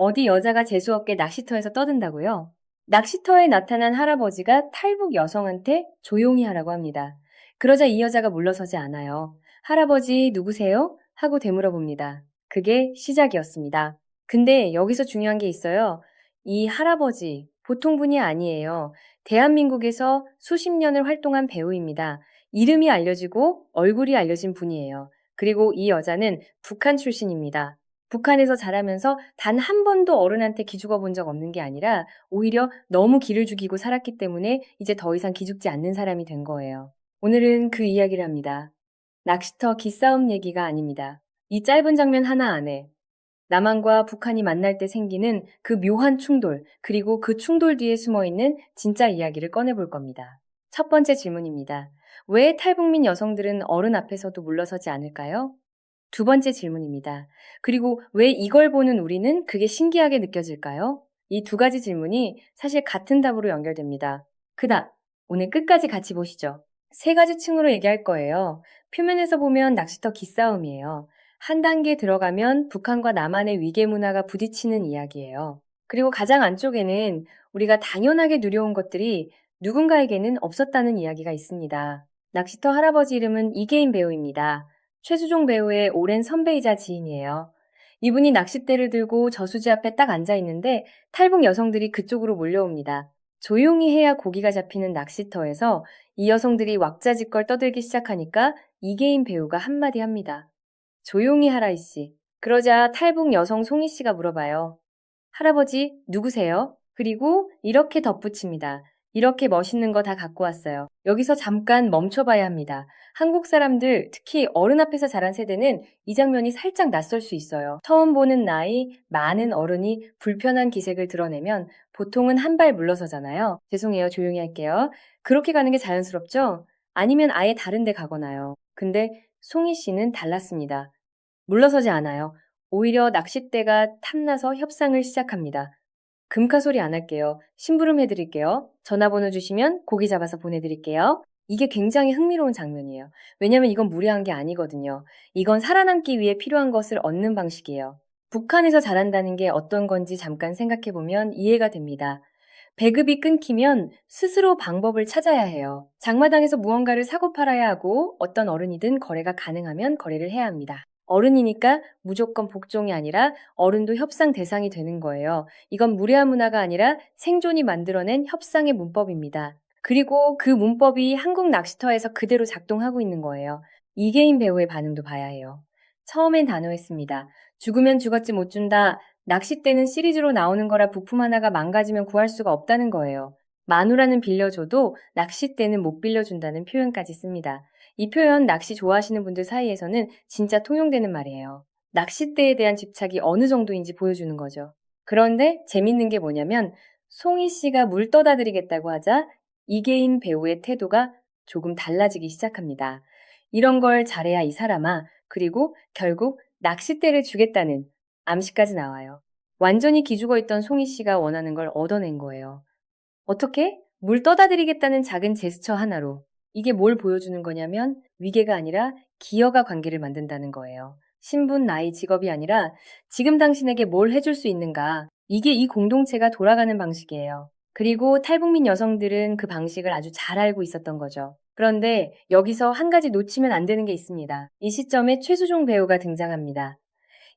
어디 여자가 재수없게 낚시터에서 떠든다고요? 낚시터에 나타난 할아버지가 탈북 여성한테 조용히 하라고 합니다. 그러자 이 여자가 물러서지 않아요. 할아버지 누구세요? 하고 되물어봅니다. 그게 시작이었습니다. 근데 여기서 중요한 게 있어요. 이 할아버지 보통 분이 아니에요. 대한민국에서 수십 년을 활동한 배우입니다. 이름이 알려지고 얼굴이 알려진 분이에요. 그리고 이 여자는 북한 출신입니다. 북한에서 자라면서 단 한 번도 어른한테 기죽어 본 적 없는 게 아니라 오히려 너무 기를 죽이고 살았기 때문에 이제 더 이상 기죽지 않는 사람이 된 거예요. 오늘은 그 이야기를 합니다. 낚시터 기싸움 얘기가 아닙니다. 이 짧은 장면 하나 안에 남한과 북한이 만날 때 생기는 그 묘한 충돌, 그리고 그 충돌 뒤에 숨어 있는 진짜 이야기를 꺼내볼 겁니다. 첫 번째 질문입니다. 왜 탈북민 여성들은 어른 앞에서도 물러서지 않을까요? 두 번째 질문입니다. 그리고 왜 이걸 보는 우리는 그게 신기하게 느껴질까요? 이 두 가지 질문이 사실 같은 답으로 연결됩니다. 그 답, 오늘 끝까지 같이 보시죠. 세 가지 층으로 얘기할 거예요. 표면에서 보면 낚시터 기싸움이에요. 한 단계 들어가면 북한과 남한의 위계 문화가 부딪히는 이야기예요. 그리고 가장 안쪽에는 우리가 당연하게 누려온 것들이 누군가에게는 없었다는 이야기가 있습니다. 낚시터 할아버지 이름은 이계인 배우입니다. 최수종 배우의 오랜 선배이자 지인이에요. 이분이 낚싯대를 들고 저수지 앞에 딱 앉아 있는데 탈북 여성들이 그쪽으로 몰려옵니다. 조용히 해야 고기가 잡히는 낚시터에서 이 여성들이 왁자지껄 떠들기 시작하니까 이계인 배우가 한마디 합니다. 조용히 하라 이씨. 그러자 탈북 여성 송이 씨가 물어봐요. 할아버지 누구세요? 그리고 이렇게 덧붙입니다. 이렇게 멋있는 거 다 갖고 왔어요. 여기서 잠깐 멈춰봐야 합니다. 한국 사람들, 특히 어른 앞에서 자란 세대는 이 장면이 살짝 낯설 수 있어요. 처음 보는 나이, 많은 어른이 불편한 기색을 드러내면 보통은 한 발 물러서잖아요. 죄송해요, 조용히 할게요. 그렇게 가는 게 자연스럽죠? 아니면 아예 다른 데 가거나요. 근데 송이 씨는 달랐습니다. 물러서지 않아요. 오히려 낚싯대가 탐나서 협상을 시작합니다. 금카 소리 안 할게요. 심부름 해드릴게요. 전화번호 주시면 고기 잡아서 보내드릴게요. 이게 굉장히 흥미로운 장면이에요. 왜냐면 이건 무례한 게 아니거든요. 이건 살아남기 위해 필요한 것을 얻는 방식이에요. 북한에서 자란다는 게 어떤 건지 잠깐 생각해보면 이해가 됩니다. 배급이 끊기면 스스로 방법을 찾아야 해요. 장마당에서 무언가를 사고 팔아야 하고 어떤 어른이든 거래가 가능하면 거래를 해야 합니다. 어른이니까 무조건 복종이 아니라 어른도 협상 대상이 되는 거예요. 이건 무례한 문화가 아니라 생존이 만들어낸 협상의 문법입니다. 그리고 그 문법이 한국 낚시터에서 그대로 작동하고 있는 거예요. 이계인 배우의 반응도 봐야 해요. 처음엔 단호했습니다. 죽으면 죽었지 못 준다. 낚싯대는 시리즈로 나오는 거라 부품 하나가 망가지면 구할 수가 없다는 거예요. 마누라는 빌려줘도 낚싯대는 못 빌려준다는 표현까지 씁니다. 이 표현 낚시 좋아하시는 분들 사이에서는 진짜 통용되는 말이에요. 낚싯대에 대한 집착이 어느 정도인지 보여주는 거죠. 그런데 재밌는 게 뭐냐면 송이 씨가 물 떠다 드리겠다고 하자 이계인 배우의 태도가 조금 달라지기 시작합니다. 이런 걸 잘해야 이 사람아. 그리고 결국 낚싯대를 주겠다는 암시까지 나와요. 완전히 기죽어 있던 송이 씨가 원하는 걸 얻어낸 거예요. 어떻게? 물 떠다 드리겠다는 작은 제스처 하나로. 이게 뭘 보여주는 거냐면 위계가 아니라 기여가 관계를 만든다는 거예요. 신분, 나이, 직업이 아니라 지금 당신에게 뭘 해줄 수 있는가. 이게 이 공동체가 돌아가는 방식이에요. 그리고 탈북민 여성들은 그 방식을 아주 잘 알고 있었던 거죠. 그런데 여기서 한 가지 놓치면 안 되는 게 있습니다. 이 시점에 최수종 배우가 등장합니다.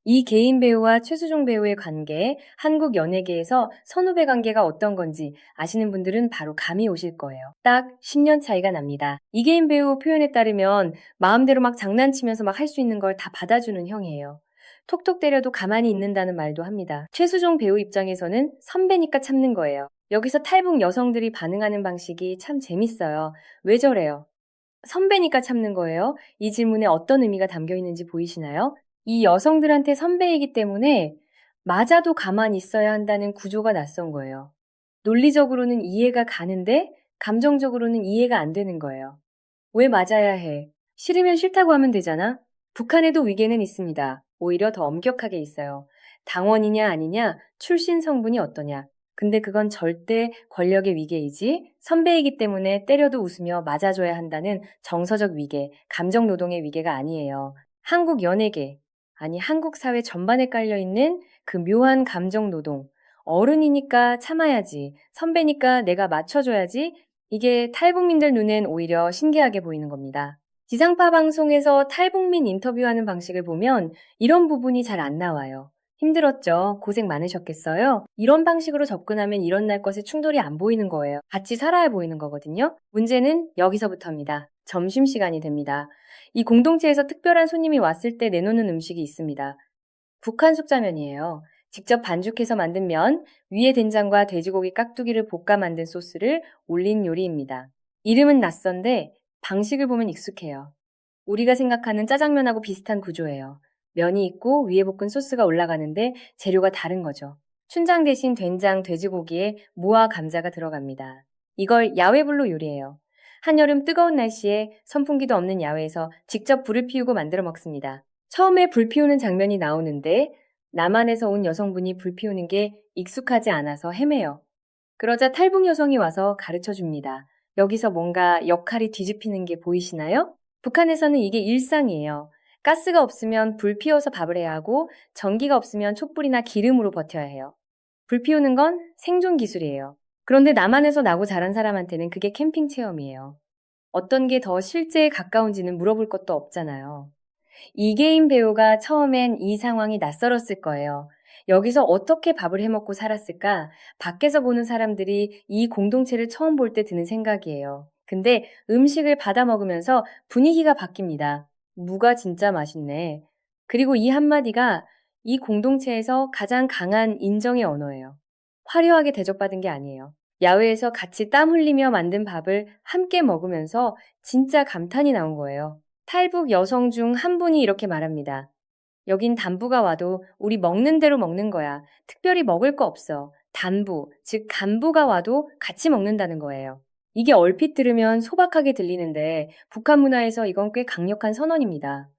이 개인 배우와 최수종 배우의 관계, 한국 연예계에서 선후배 관계가 어떤 건지 아시는 분들은 바로 감이 오실 거예요. 딱 10년 차이가 납니다. 이 개인 배우 표현에 따르면 마음대로 막 장난치면서 막 할 수 있는 걸 다 받아주는 형이에요. 톡톡 때려도 가만히 있는다는 말도 합니다. 최수종 배우 입장에서는 선배니까 참는 거예요. 여기서 탈북 여성들이 반응하는 방식이 참 재밌어요. 왜 저래요? 선배니까 참는 거예요? 이 질문에 어떤 의미가 담겨 있는지 보이시나요? 이 여성들한테 선배이기 때문에 맞아도 가만히 있어야 한다는 구조가 낯선 거예요. 논리적으로는 이해가 가는데 감정적으로는 이해가 안 되는 거예요. 왜 맞아야 해? 싫으면 싫다고 하면 되잖아? 북한에도 위계는 있습니다. 오히려 더 엄격하게 있어요. 당원이냐 아니냐, 출신 성분이 어떠냐. 근데 그건 절대 권력의 위계이지 선배이기 때문에 때려도 웃으며 맞아줘야 한다는 정서적 위계, 감정 노동의 위계가 아니에요. 한국 연예계, 아니 한국 사회 전반에 깔려있는 그 묘한 감정 노동. 어른이니까 참아야지, 선배니까 내가 맞춰줘야지, 이게 탈북민들 눈엔 오히려 신기하게 보이는 겁니다. 지상파 방송에서 탈북민 인터뷰하는 방식을 보면 이런 부분이 잘 안 나와요. 힘들었죠? 고생 많으셨겠어요? 이런 방식으로 접근하면 일어날 것의 충돌이 안 보이는 거예요. 같이 살아야 보이는 거거든요. 문제는 여기서부터입니다. 점심시간이 됩니다. 이 공동체에서 특별한 손님이 왔을 때 내놓는 음식이 있습니다. 북한 쑥자면이에요. 직접 반죽해서 만든 면, 위에 된장과 돼지고기 깍두기를 볶아 만든 소스를 올린 요리입니다. 이름은 낯선데 방식을 보면 익숙해요. 우리가 생각하는 짜장면하고 비슷한 구조예요. 면이 있고 위에 볶은 소스가 올라가는데 재료가 다른 거죠. 춘장 대신 된장, 돼지고기에 무와 감자가 들어갑니다. 이걸 야외불로 요리해요. 한여름 뜨거운 날씨에 선풍기도 없는 야외에서 직접 불을 피우고 만들어 먹습니다. 처음에 불 피우는 장면이 나오는데 남한에서 온 여성분이 불 피우는 게 익숙하지 않아서 헤매요. 그러자 탈북 여성이 와서 가르쳐 줍니다. 여기서 뭔가 역할이 뒤집히는 게 보이시나요? 북한에서는 이게 일상이에요. 가스가 없으면 불 피워서 밥을 해야 하고 전기가 없으면 촛불이나 기름으로 버텨야 해요. 불 피우는 건 생존 기술이에요. 그런데 남한에서 나고 자란 사람한테는 그게 캠핑 체험이에요. 어떤 게 더 실제에 가까운지는 물어볼 것도 없잖아요. 이계인 배우가 처음엔 이 상황이 낯설었을 거예요. 여기서 어떻게 밥을 해먹고 살았을까? 밖에서 보는 사람들이 이 공동체를 처음 볼 때 드는 생각이에요. 근데 음식을 받아 먹으면서 분위기가 바뀝니다. 무가 진짜 맛있네. 그리고 이 한마디가 이 공동체에서 가장 강한 인정의 언어예요. 화려하게 대접받은 게 아니에요. 야외에서 같이 땀 흘리며 만든 밥을 함께 먹으면서 진짜 감탄이 나온 거예요. 탈북 여성 중 한 분이 이렇게 말합니다. 여긴 단부가 와도 우리 먹는 대로 먹는 거야. 특별히 먹을 거 없어. 단부, 즉 간부가 와도 같이 먹는다는 거예요. 이게 얼핏 들으면 소박하게 들리는데 북한 문화에서 이건 꽤 강력한 선언입니다.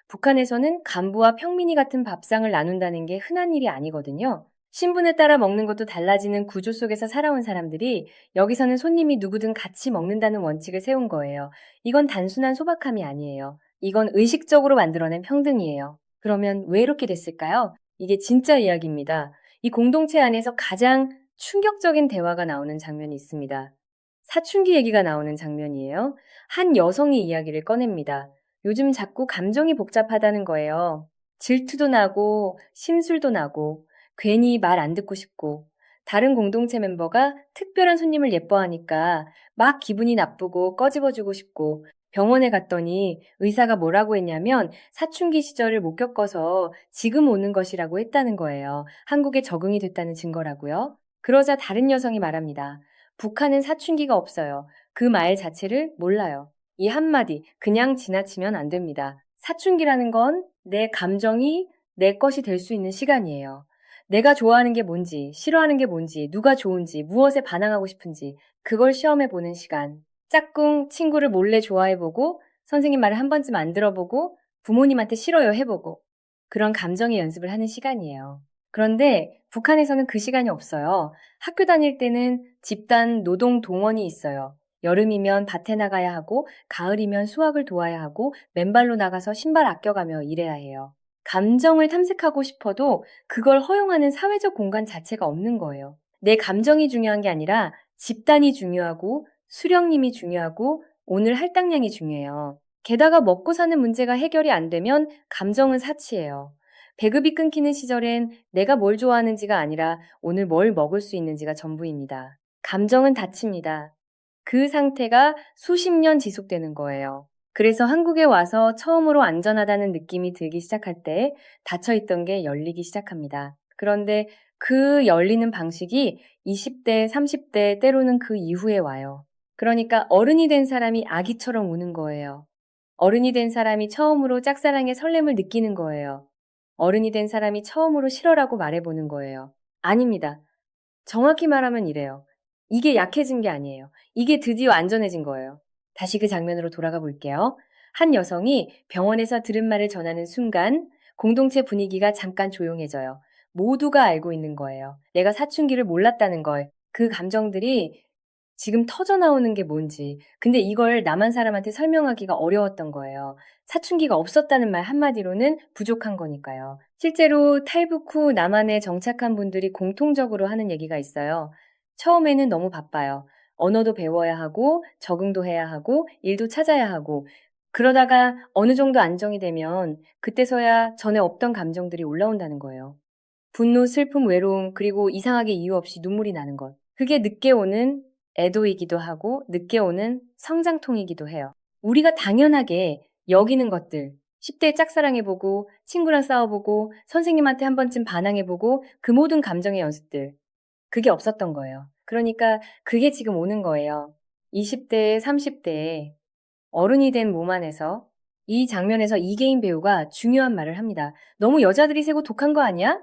북한에서는 간부와 평민이 같은 밥상을 나눈다는 게 흔한 일이 아니거든요. 신분에 따라 먹는 것도 달라지는 구조 속에서 살아온 사람들이 여기서는 손님이 누구든 같이 먹는다는 원칙을 세운 거예요. 이건 단순한 소박함이 아니에요. 이건 의식적으로 만들어낸 평등이에요. 그러면 왜 이렇게 됐을까요? 이게 진짜 이야기입니다. 이 공동체 안에서 가장 충격적인 대화가 나오는 장면이 있습니다. 사춘기 얘기가 나오는 장면이에요. 한 여성이 이야기를 꺼냅니다. 요즘 자꾸 감정이 복잡하다는 거예요. 질투도 나고 심술도 나고 괜히 말 안 듣고 싶고 다른 공동체 멤버가 특별한 손님을 예뻐하니까 막 기분이 나쁘고 꺼집어주고 싶고 병원에 갔더니 의사가 뭐라고 했냐면 사춘기 시절을 못 겪어서 지금 오는 것이라고 했다는 거예요. 한국에 적응이 됐다는 증거라고요. 그러자 다른 여성이 말합니다. 북한은 사춘기가 없어요. 그 말 자체를 몰라요. 이 한마디 그냥 지나치면 안 됩니다. 사춘기라는 건 내 감정이 내 것이 될 수 있는 시간이에요. 내가 좋아하는 게 뭔지, 싫어하는 게 뭔지, 누가 좋은지, 무엇에 반항하고 싶은지 그걸 시험해보는 시간. 짝꿍 친구를 몰래 좋아해보고 선생님 말을 한 번쯤 안 들어보고 부모님한테 싫어요 해보고 그런 감정의 연습을 하는 시간이에요. 그런데 북한에서는 그 시간이 없어요. 학교 다닐 때는 집단 노동 동원이 있어요. 여름이면 밭에 나가야 하고 가을이면 수확을 도와야 하고 맨발로 나가서 신발 아껴가며 일해야 해요. 감정을 탐색하고 싶어도 그걸 허용하는 사회적 공간 자체가 없는 거예요. 내 감정이 중요한 게 아니라 집단이 중요하고 수령님이 중요하고 오늘 할당량이 중요해요. 게다가 먹고 사는 문제가 해결이 안 되면 감정은 사치예요. 배급이 끊기는 시절엔 내가 뭘 좋아하는지가 아니라 오늘 뭘 먹을 수 있는지가 전부입니다. 감정은 닫힙니다. 그 상태가 수십 년 지속되는 거예요. 그래서 한국에 와서 처음으로 안전하다는 느낌이 들기 시작할 때 닫혀있던 게 열리기 시작합니다. 그런데 그 열리는 방식이 20대, 30대, 때로는 그 이후에 와요. 그러니까 어른이 된 사람이 아기처럼 우는 거예요. 어른이 된 사람이 처음으로 짝사랑의 설렘을 느끼는 거예요. 어른이 된 사람이 처음으로 싫어라고 말해보는 거예요. 아닙니다. 정확히 말하면 이래요. 이게 약해진 게 아니에요. 이게 드디어 안전해진 거예요. 다시 그 장면으로 돌아가 볼게요. 한 여성이 병원에서 들은 말을 전하는 순간 공동체 분위기가 잠깐 조용해져요. 모두가 알고 있는 거예요. 내가 사춘기를 몰랐다는 걸. 그 감정들이 지금 터져 나오는 게 뭔지. 근데 이걸 남한 사람한테 설명하기가 어려웠던 거예요. 사춘기가 없었다는 말 한마디로는 부족한 거니까요. 실제로 탈북 후 남한에 정착한 분들이 공통적으로 하는 얘기가 있어요. 처음에는 너무 바빠요. 언어도 배워야 하고, 적응도 해야 하고, 일도 찾아야 하고, 그러다가 어느 정도 안정이 되면 그때서야 전에 없던 감정들이 올라온다는 거예요. 분노, 슬픔, 외로움, 그리고 이상하게 이유 없이 눈물이 나는 것. 그게 늦게 오는 애도이기도 하고 늦게 오는 성장통이기도 해요. 우리가 당연하게 여기는 것들, 10대 짝사랑해보고 친구랑 싸워보고 선생님한테 한 번쯤 반항해보고 그 모든 감정의 연습들, 그게 없었던 거예요. 그러니까 그게 지금 오는 거예요. 20대, 30대에 어른이 된 몸 안에서 이 장면에서 이계인 배우가 중요한 말을 합니다. 너무 여자들이 세고 독한 거 아니야?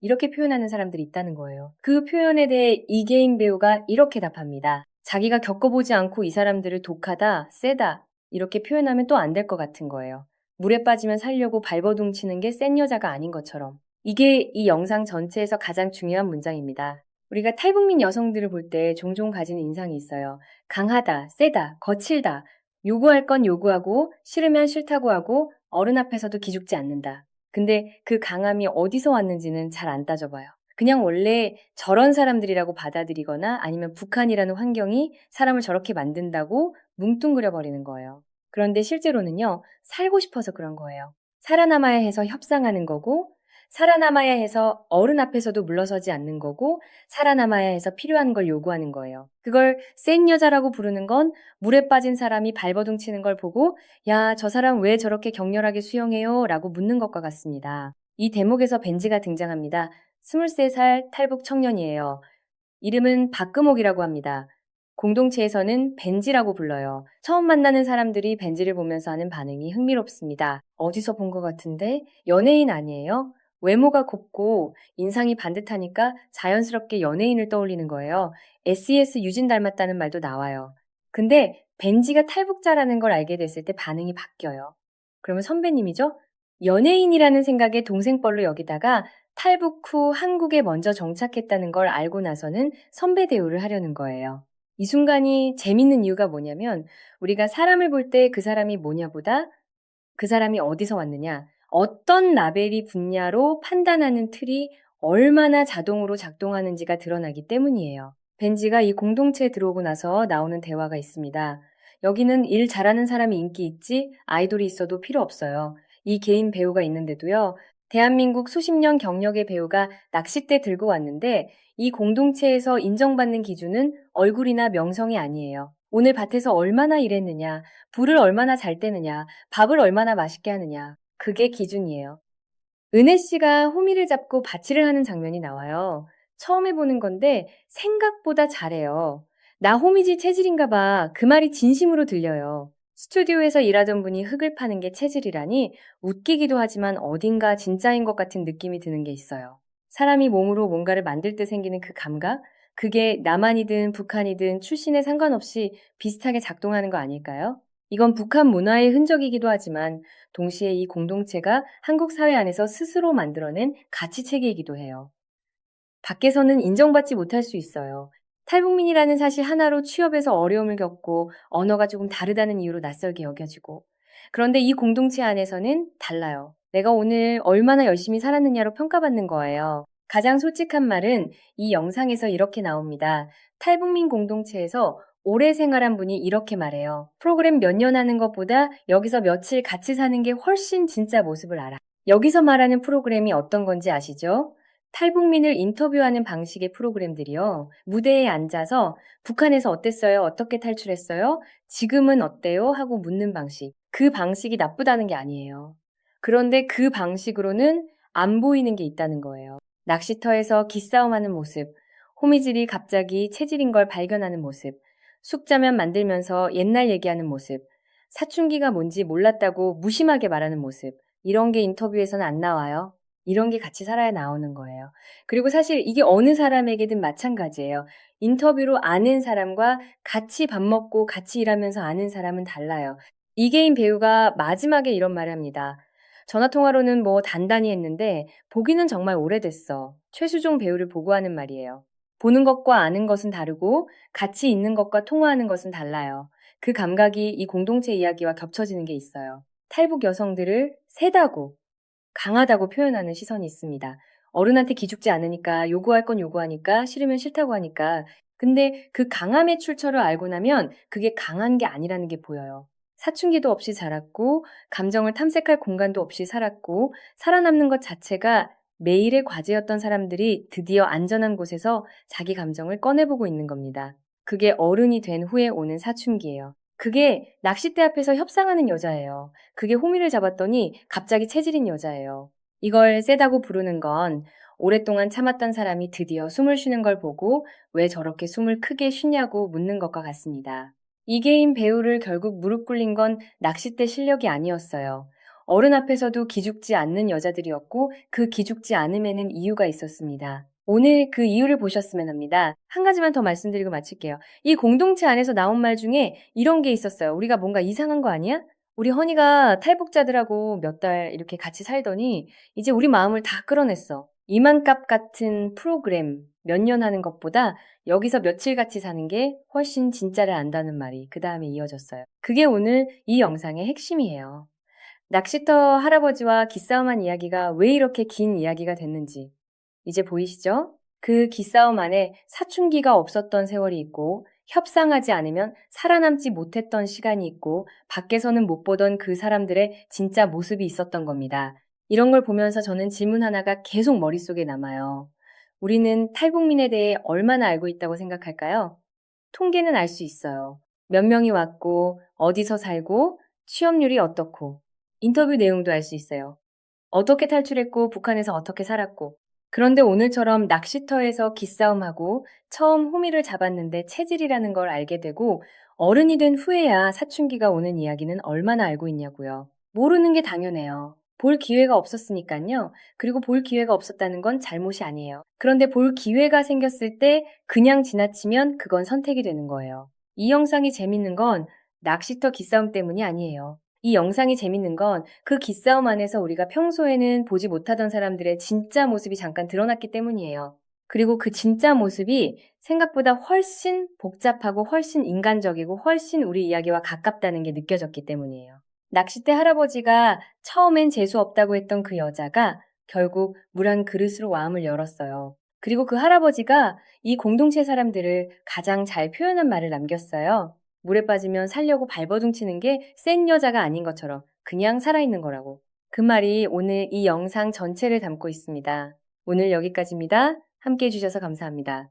이렇게 표현하는 사람들이 있다는 거예요. 그 표현에 대해 이계인 배우가 이렇게 답합니다. 자기가 겪어보지 않고 이 사람들을 독하다, 세다 이렇게 표현하면 또 안 될 것 같은 거예요. 물에 빠지면 살려고 발버둥 치는 게 센 여자가 아닌 것처럼. 이게 이 영상 전체에서 가장 중요한 문장입니다. 우리가 탈북민 여성들을 볼 때 종종 가지는 인상이 있어요. 강하다, 세다, 거칠다. 요구할 건 요구하고 싫으면 싫다고 하고 어른 앞에서도 기죽지 않는다. 근데 그 강함이 어디서 왔는지는 잘 안 따져봐요. 그냥 원래 저런 사람들이라고 받아들이거나 아니면 북한이라는 환경이 사람을 저렇게 만든다고 뭉뚱그려 버리는 거예요. 그런데 실제로는요, 살고 싶어서 그런 거예요. 살아남아야 해서 협상하는 거고, 살아남아야 해서 어른 앞에서도 물러서지 않는 거고, 살아남아야 해서 필요한 걸 요구하는 거예요. 그걸 센 여자라고 부르는 건 물에 빠진 사람이 발버둥 치는 걸 보고 야, 저 사람 왜 저렇게 격렬하게 수영해요? 라고 묻는 것과 같습니다. 이 대목에서 벤지가 등장합니다. 23살 탈북 청년이에요. 이름은 박금옥이라고 합니다. 공동체에서는 벤지라고 불러요. 처음 만나는 사람들이 벤지를 보면서 하는 반응이 흥미롭습니다. 어디서 본 것 같은데? 연예인 아니에요? 외모가 곱고 인상이 반듯하니까 자연스럽게 연예인을 떠올리는 거예요. SES 유진 닮았다는 말도 나와요. 근데 벤지가 탈북자라는 걸 알게 됐을 때 반응이 바뀌어요. 그러면 선배님이죠? 연예인이라는 생각에 동생뻘로 여기다가 탈북 후 한국에 먼저 정착했다는 걸 알고 나서는 선배 대우를 하려는 거예요. 이 순간이 재밌는 이유가 뭐냐면 우리가 사람을 볼 때 그 사람이 뭐냐보다 그 사람이 어디서 왔느냐, 어떤 라벨이 분야로 판단하는 틀이 얼마나 자동으로 작동하는지가 드러나기 때문이에요. 벤지가 이 공동체에 들어오고 나서 나오는 대화가 있습니다. 여기는 일 잘하는 사람이 인기 있지 아이돌이 있어도 필요 없어요. 이 개인 배우가 있는데도요. 대한민국 수십 년 경력의 배우가 낚싯대 들고 왔는데 이 공동체에서 인정받는 기준은 얼굴이나 명성이 아니에요. 오늘 밭에서 얼마나 일했느냐, 불을 얼마나 잘 떼느냐, 밥을 얼마나 맛있게 하느냐. 그게 기준이에요. 은혜 씨가 호미를 잡고 밭일을 하는 장면이 나와요. 처음 해보는 건데 생각보다 잘해요. 나 호미질 체질인가 봐. 그 말이 진심으로 들려요. 스튜디오에서 일하던 분이 흙을 파는 게 체질이라니 웃기기도 하지만 어딘가 진짜인 것 같은 느낌이 드는 게 있어요. 사람이 몸으로 뭔가를 만들 때 생기는 그 감각? 그게 남한이든 북한이든 출신에 상관없이 비슷하게 작동하는 거 아닐까요? 이건 북한 문화의 흔적이기도 하지만 동시에 이 공동체가 한국 사회 안에서 스스로 만들어낸 가치체계이기도 해요. 밖에서는 인정받지 못할 수 있어요. 탈북민이라는 사실 하나로 취업에서 어려움을 겪고 언어가 조금 다르다는 이유로 낯설게 여겨지고. 그런데 이 공동체 안에서는 달라요. 내가 오늘 얼마나 열심히 살았느냐로 평가받는 거예요. 가장 솔직한 말은 이 영상에서 이렇게 나옵니다. 탈북민 공동체에서 오래 생활한 분이 이렇게 말해요. 프로그램 몇 년 하는 것보다 여기서 며칠 같이 사는 게 훨씬 진짜 모습을 알아. 여기서 말하는 프로그램이 어떤 건지 아시죠? 탈북민을 인터뷰하는 방식의 프로그램들이요. 무대에 앉아서 북한에서 어땠어요? 어떻게 탈출했어요? 지금은 어때요? 하고 묻는 방식. 그 방식이 나쁘다는 게 아니에요. 그런데 그 방식으로는 안 보이는 게 있다는 거예요. 낚시터에서 기싸움하는 모습, 호미질이 갑자기 체질인 걸 발견하는 모습, 숙자면 만들면서 옛날 얘기하는 모습, 사춘기가 뭔지 몰랐다고 무심하게 말하는 모습, 이런 게 인터뷰에서는 안 나와요. 이런 게 같이 살아야 나오는 거예요. 그리고 사실 이게 어느 사람에게든 마찬가지예요. 인터뷰로 아는 사람과 같이 밥 먹고 같이 일하면서 아는 사람은 달라요. 이계인 배우가 마지막에 이런 말을 합니다. 전화통화로는 뭐 단단히 했는데 보기는 정말 오래됐어. 최수종 배우를 보고 하는 말이에요. 보는 것과 아는 것은 다르고 같이 있는 것과 통화하는 것은 달라요. 그 감각이 이 공동체 이야기와 겹쳐지는 게 있어요. 탈북 여성들을 세다고, 강하다고 표현하는 시선이 있습니다. 어른한테 기죽지 않으니까, 요구할 건 요구하니까, 싫으면 싫다고 하니까. 근데 그 강함의 출처를 알고 나면 그게 강한 게 아니라는 게 보여요. 사춘기도 없이 자랐고, 감정을 탐색할 공간도 없이 살았고, 살아남는 것 자체가 매일의 과제였던 사람들이 드디어 안전한 곳에서 자기 감정을 꺼내보고 있는 겁니다. 그게 어른이 된 후에 오는 사춘기예요. 그게 낚싯대 앞에서 협상하는 여자예요. 그게 호미를 잡았더니 갑자기 체질인 여자예요. 이걸 세다고 부르는 건 오랫동안 참았던 사람이 드디어 숨을 쉬는 걸 보고 왜 저렇게 숨을 크게 쉬냐고 묻는 것과 같습니다. 이계인 배우를 결국 무릎 꿇린 건 낚싯대 실력이 아니었어요. 어른 앞에서도 기죽지 않는 여자들이었고 그 기죽지 않음에는 이유가 있었습니다. 오늘 그 이유를 보셨으면 합니다. 한 가지만 더 말씀드리고 마칠게요. 이 공동체 안에서 나온 말 중에 이런 게 있었어요. 우리가 뭔가 이상한 거 아니야? 우리 허니가 탈북자들하고 몇 달 이렇게 같이 살더니 이제 우리 마음을 다 끌어냈어. 이만값 같은 프로그램 몇 년 하는 것보다 여기서 며칠 같이 사는 게 훨씬 진짜를 안다는 말이 그 다음에 이어졌어요. 그게 오늘 이 영상의 핵심이에요. 낚시터 할아버지와 기싸움한 이야기가 왜 이렇게 긴 이야기가 됐는지 이제 보이시죠? 그 기싸움 안에 사춘기가 없었던 세월이 있고 협상하지 않으면 살아남지 못했던 시간이 있고 밖에서는 못 보던 그 사람들의 진짜 모습이 있었던 겁니다. 이런 걸 보면서 저는 질문 하나가 계속 머릿속에 남아요. 우리는 탈북민에 대해 얼마나 알고 있다고 생각할까요? 통계는 알 수 있어요. 몇 명이 왔고 어디서 살고 취업률이 어떻고 인터뷰 내용도 알 수 있어요. 어떻게 탈출했고 북한에서 어떻게 살았고 그런데 오늘처럼 낚시터에서 기싸움하고 처음 호미를 잡았는데 체질이라는 걸 알게 되고 어른이 된 후에야 사춘기가 오는 이야기는 얼마나 알고 있냐고요. 모르는 게 당연해요. 볼 기회가 없었으니까요. 그리고 볼 기회가 없었다는 건 잘못이 아니에요. 그런데 볼 기회가 생겼을 때 그냥 지나치면 그건 선택이 되는 거예요. 이 영상이 재밌는 건 낚시터 기싸움 때문이 아니에요. 이 영상이 재밌는 건 그 기싸움 안에서 우리가 평소에는 보지 못하던 사람들의 진짜 모습이 잠깐 드러났기 때문이에요. 그리고 그 진짜 모습이 생각보다 훨씬 복잡하고 훨씬 인간적이고 훨씬 우리 이야기와 가깝다는 게 느껴졌기 때문이에요. 낚싯대 할아버지가 처음엔 재수 없다고 했던 그 여자가 결국 물 한 그릇으로 마음을 열었어요. 그리고 그 할아버지가 이 공동체 사람들을 가장 잘 표현한 말을 남겼어요. 물에 빠지면 살려고 발버둥 치는 게 센 여자가 아닌 것처럼 그냥 살아있는 거라고. 그 말이 오늘 이 영상 전체를 담고 있습니다. 오늘 여기까지입니다. 함께 해주셔서 감사합니다.